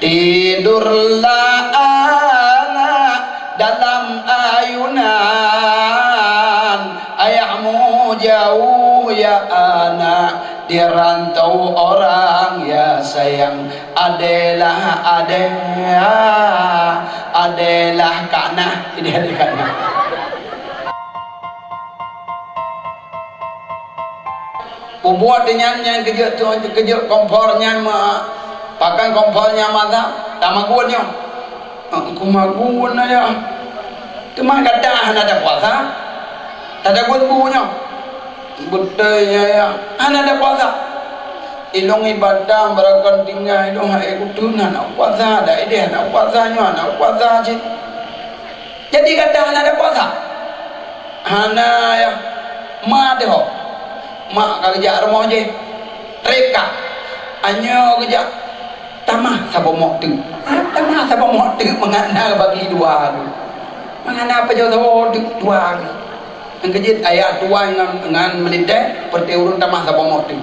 Tidurlah anak dalam ayunan, ayahmu jauh ya anak, di rantau orang ya sayang. Adalah kana, ini ada kana. Buat dengan yang kejut tu, kejut kompornya pakai kompornya mata, tamagunnya. Kumagun ya. Cuma kata ada puasa, tak ada gunanya. Budaya ya, ada puasa. Ilong ibadah berakan tinggal ilong hai kuduna nak puasa, ada ide nak puasanya, nak puasa je. Jadi kata ada puasa. Hana ya, mak deh. Mak kerja rumah je, reka, anyo kerja. Tamah siapa mau tu? Tamah siapa mau tu? Mengana bagi dua tu. Mengana apa jauh siapa tu dua tu? Yang kejit ayat dua dengan menikah, pertiurun tamah siapa mau tu?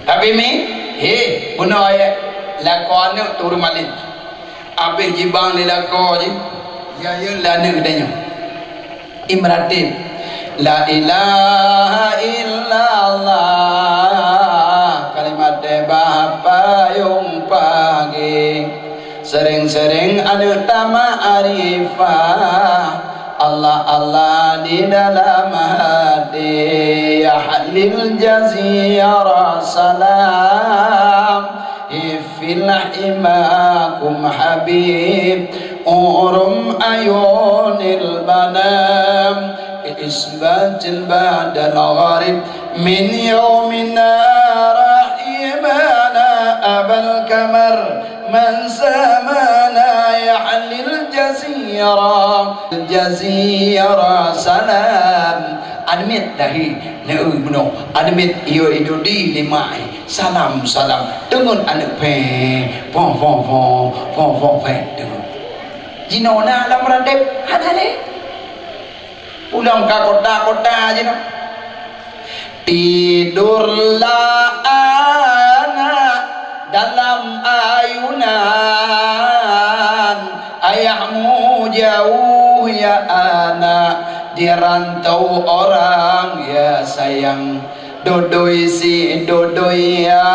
Tapi mi, guna ayat lakon tu turun malik. Habis jibang di lakon je, ya lana kedanya. Imratif. La ilaha illallah, kalimat bapa yung pagi, sering-sering anu tama arifah, Allah Allah di dalam hati, ya halil jazira salam, ifilah imakum habib, urum ayunil banam, إثبات البعد الغريب من يومنا رحيمنا أبا الكمر من سامنا يحل الجزيرة سلام admit dahi neui buno admit iyo idudi limai salam tengun anak pe pom pe tengun jinona lam radep hadale ulang ka kota aja no. Tidurlah anak dalam ayunan, ayahmu jauh ya anak, di rantau orang ya sayang. Dodoi si dodoi ya,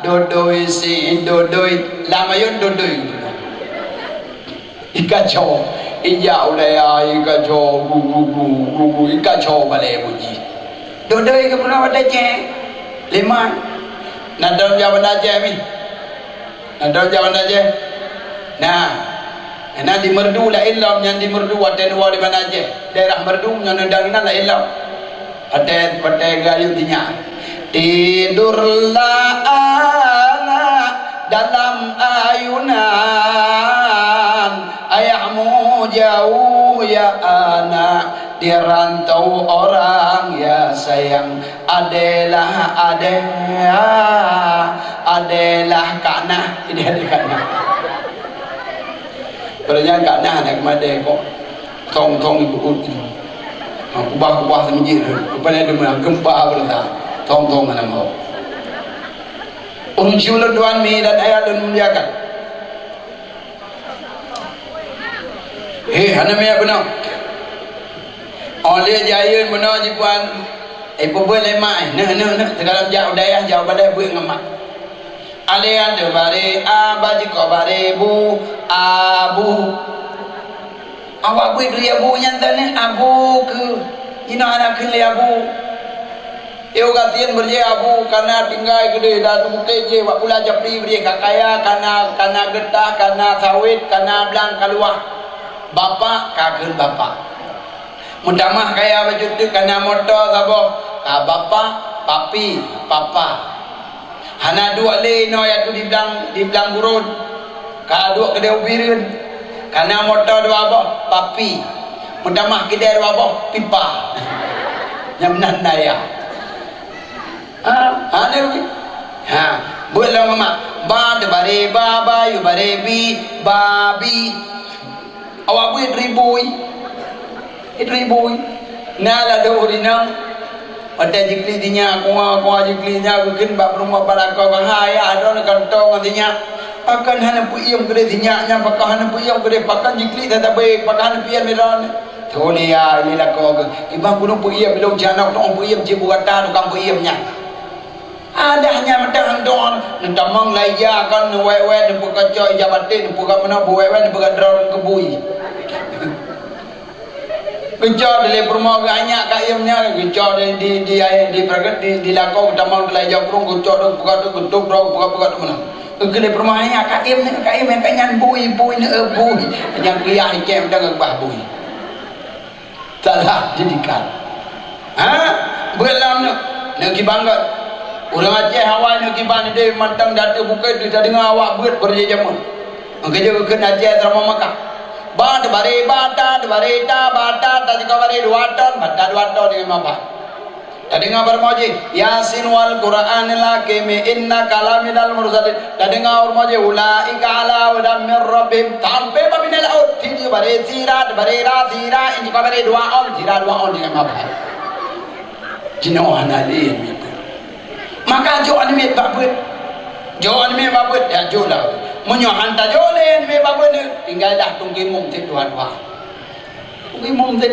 dodoi si dodoi, lamayun dodoi. Ikacau ijau daya ikacau gugu ikacau balai buji dodoi ke pernah ada je lima nak dalam jawapan aja mi nak dalam jawapan aja nah di merdu la ilam yang di merdu ada dua di mana aja daerah merdu yang nendangina la ilam ada gayu tinya tidurlah anak dalam ayunan, ayahmu jauh ya anak, di rantau orang ya sayang. Adalah kana, ini ada kana. Pertanyaan kana nak made kok tong ibu ut. Kubah semiji kepada dia gempa berita. Tong mana mau. Urunsiulah Tuhan mi dan ayat dan muliakan. Hana mea benar. Oleh jaya benar jipuan. Ibu boleh mai. Nah. Dalam jauh daya jauh badai buat ngamak. Ale ada bare abah jika bare bu abu. Awak buat dia abu yang tadi abu ke. Ina anak kili abu. Yo katian berje abu karena tinggal gede dah tu keje wak pula japri berje kakaya karena getah karena sawit karena belang keluar bapa kagen bapa mudamah kaya baju tu karena motor sabo bapa papi papa hana dua le no ya tu di belang burun ka dua kedai ubirin karena motor dua apa papi mudamah kedai dua apa pipa yang nandaya buat lah mama ba de bare baba yu bare bi babi awak buat ribui nala do rinang pada jikli dinya kuah jikli nya bikin bab rumah para kau bahaya ada kantong dinya pakan hana puyam gede dinyaknya pakan hana puyam gede pakan jikli dah baik pakan hana pian meron thole ya ini lah kau ibang kuno puyam belum jana tong puyam je buatan tukang puyamnya ada hanya matang don ndamang laia kan wewe de buka coy jabatin buka mana wewe de buka drone kebui Kejar dari permau banyak kayamnya, kejar di pergat di lakau tamang laia kurung kejar tu buka tu kutuk buka tu mana. Kele permau banyak kayam yang kanyan bui yang kriah ikem dengan bah bui. Salah didikan. Belam nak bangga. Orang Aceh Hawaii nak ban dia mantang datu buka tu dengar awak buat berjajaman. Kerja kena Aceh drama Makkah. Bad bare bata tadi kawari 2 ton bata 2 ton dengan apa tadi ngabar moji yasin wal qur'anil hakim inna kalaminal mursalin tadi ngaur moji ulaika ala hudan min rabbihim tampe babinal out tidi bare sirat bare rasira ini kawari 2 on sira 2 on dengan apa jino analin maka jo anime babut ya jo lah munyo hanta jolen me babon tinggal dah tunggu mum te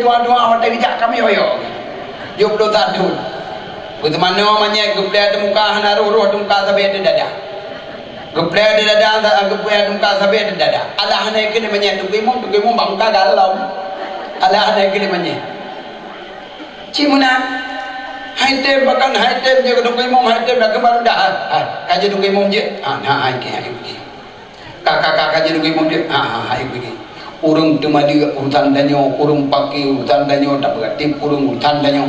dua-dua hotel bijak kami yo yo belum tadu betul mana namanya geple ada muka hana ruh ada muka sabe ada dada geple ada dada geple ada muka sabe ada dada Allah hana kene manya tunggu mum bangka galau Allah hana kene manya cimuna haitem bahkan haitem je tunggu mum haitem dah kembar dah kaje tunggu mum je hai ke kakak jadi gimana dia hai begini urung temadi urutan danyo urung pakai urutan danyo tak berarti urung urutan danyo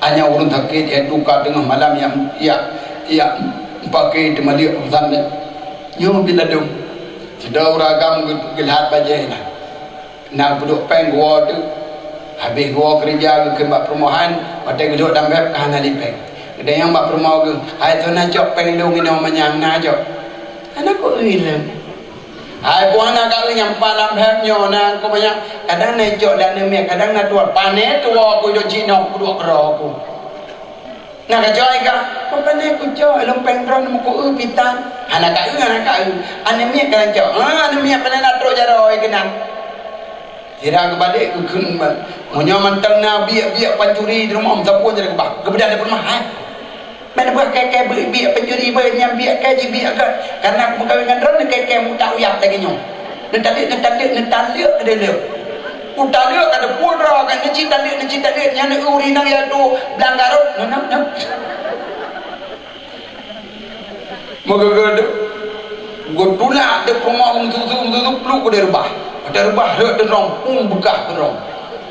hanya urung sakit itu kadang malam yang ya pakai temadi urutan danyo bila dong sudah uragam gelhat bajai nak duduk peng gua tu habis gua kerja ke mbak perumahan pada duduk dalam bab kahana lipeng ada yang mbak perumahan ke hai tu nak jok peng dong ini namanya nak jok anak kau hilang hai buana kali yang palam hemnyo na ko banyak kadang nejo dan nemia kadang na tua pane tua ko jo jino ko do kro ko na ka joy ka ko pane ko jo long pengron mo ko upitan anak ka anemia kan jo anemia pane na tro jaro ikan kira ke balik ke kun munyo mantang na biak pancuri di rumah sapu jadi ba kebedan di rumah hai mana buat kek biak pencuri banyak biak kaji biak kan karena aku berkahwin dengan drone kek muda uyap lagi nyong nentalik ada leu utaleu ada pulra kan neci talik yang urinang ya tu belanggarut nam moga godula de pemau tu pluk de rubah ada rong bekah rong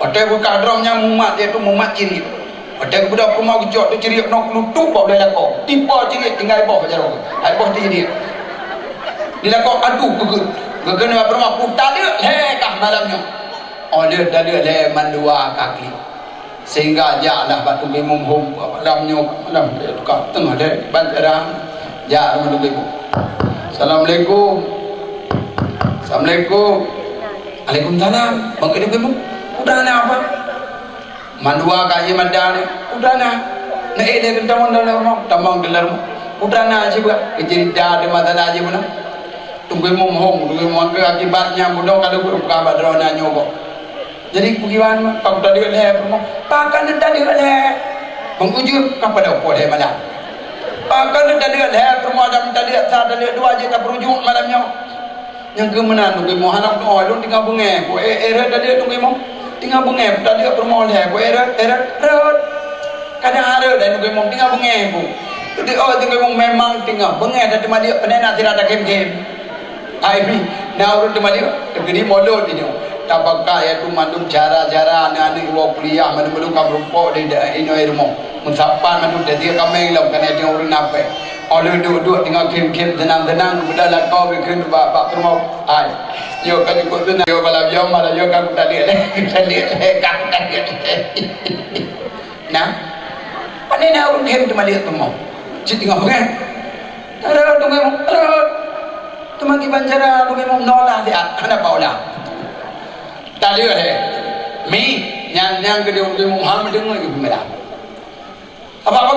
ada bekah dromnya mumat dia tu mumat ciri ada budak rumah kejot tu ceria nak lutup boleh lakau tipa ceria tinggal bawah jaro ai bawah dia dilakau aduh gegen apa rumah putar dia kah malamnya oleh dalil le mandua kaki sehingga jalah batu bimum hum malamnya malam dekat tengah de bantaran ja rumah ibu assalamualaikum waalaikumsalam bang ibu udah apa mandua kaji mandane udana na ede kentamon dalam tamang dalam udana aja buat kecerita de masalah aja mana tunggu momhong tunggu mangke akibatnya budak kalau budak badrona nyobo jadi kugiwan kau tadi le pakan tadi le menguju kepada opor he malam pakan tadi le permodan tadi ada le dua je tak berujuk malamnya yang kemenan tunggu mohanak tu tinggal bunge ko era tadi tunggu mom tinggal bengep tadi permol he ko era rot kadang ada dan gue mau tinggal bengep bu jadi tinggal mau memang tinggal bengep dan cuma dia penena tidak ada game ai ni na urut cuma dia gede modal dia tabaka ya tu mandum cara-cara anak-anak gua kuliah mandu kamrupo di ino irmo mensapan mandu dia kameng lam kana dia urut nape oleh duduk tinggal game tenang-tenang benda lakau bikin bak permau ai yo kan ikut tu yo malam yo malah yo kan tadi kan nah mana nak urut game cuma dia tu mau cik tengok kan ada tu mau tu magi banjara tu mau nolak dia ada paulah tadi mi yang kedua tu Muhammad dengar ibu merah apa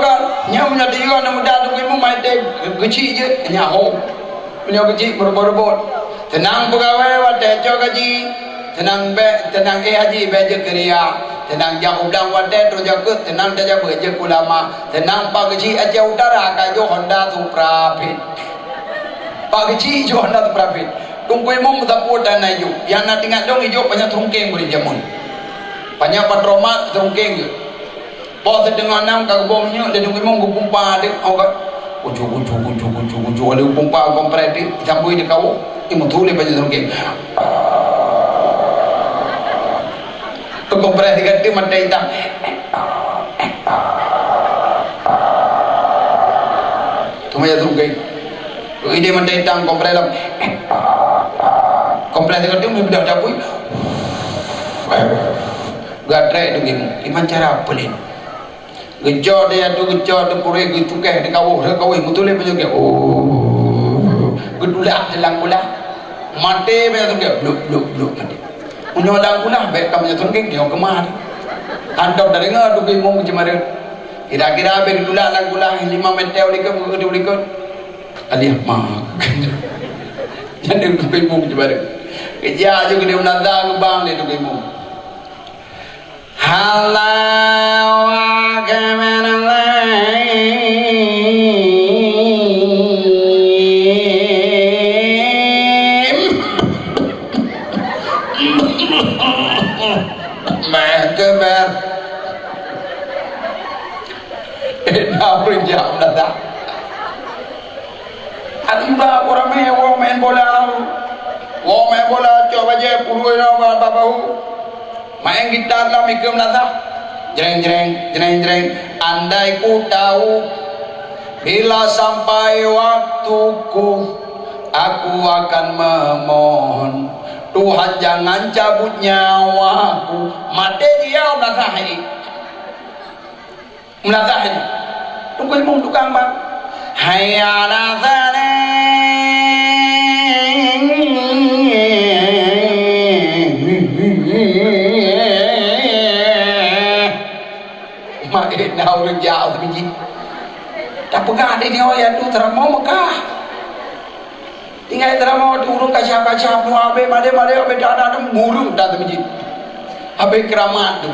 nyam nya dia na muda tu mau mai te kecil je nya ho Beliau kecil berebut-rebut. Tenang pegawai wadah cok gaji. Tenang haji beja kerja. Tenang jauh udang wadah terus jaga. Tenang dah jaga beja ulama. Tenang pak kecil aja utara kajo Honda Supra Fit. Pak kecil jo Honda Supra Fit. Tunggu imam bertapur dan naik. Yang nak tinggal dong hijau banyak terungkeng boleh jamun. Banyak patromat terungkeng je. Bos sedang enam kagumnya dan tunggu imam gupumpa dia. Uju ada pompa komparatif campur di kau imu thule banyak terungkeng tu komparatif ganti mata hitam tu banyak terungkeng ide mata hitam komparatif ganti mu dah campur gatre tu iman cara pelin gejot dia tu gejot tu pure gitu keh di kau betul le banyak oh gedulak jelang pula mate banyak tu dia bluk mate unyolang pula baik kamu tu keng dia kemar antau dari ngadu ke mong cemarin kira-kira be gedulak lang pula 5 meter ulikon alih mah jadi tu ke mong cemarin kerja aja dia unada ke bang dia tu ke mong halau jam dah tak. Anda orang main bola, coba je puluh orang babahu, main gitar lah mikir dah. Jreng. Andai ku tahu bila sampai waktuku, aku akan memohon Tuhan jangan cabut nyawaku. Mati dia menatahin. Tunggu imam tukang bang. Hayya nazane. Mak ini nak orang jauh biji. Tak pegang dia yang tu teramau Mekah. Tinggal teramau tu urung kacau tu abe made abe dah ada murung dah biji. Abe keramat tu.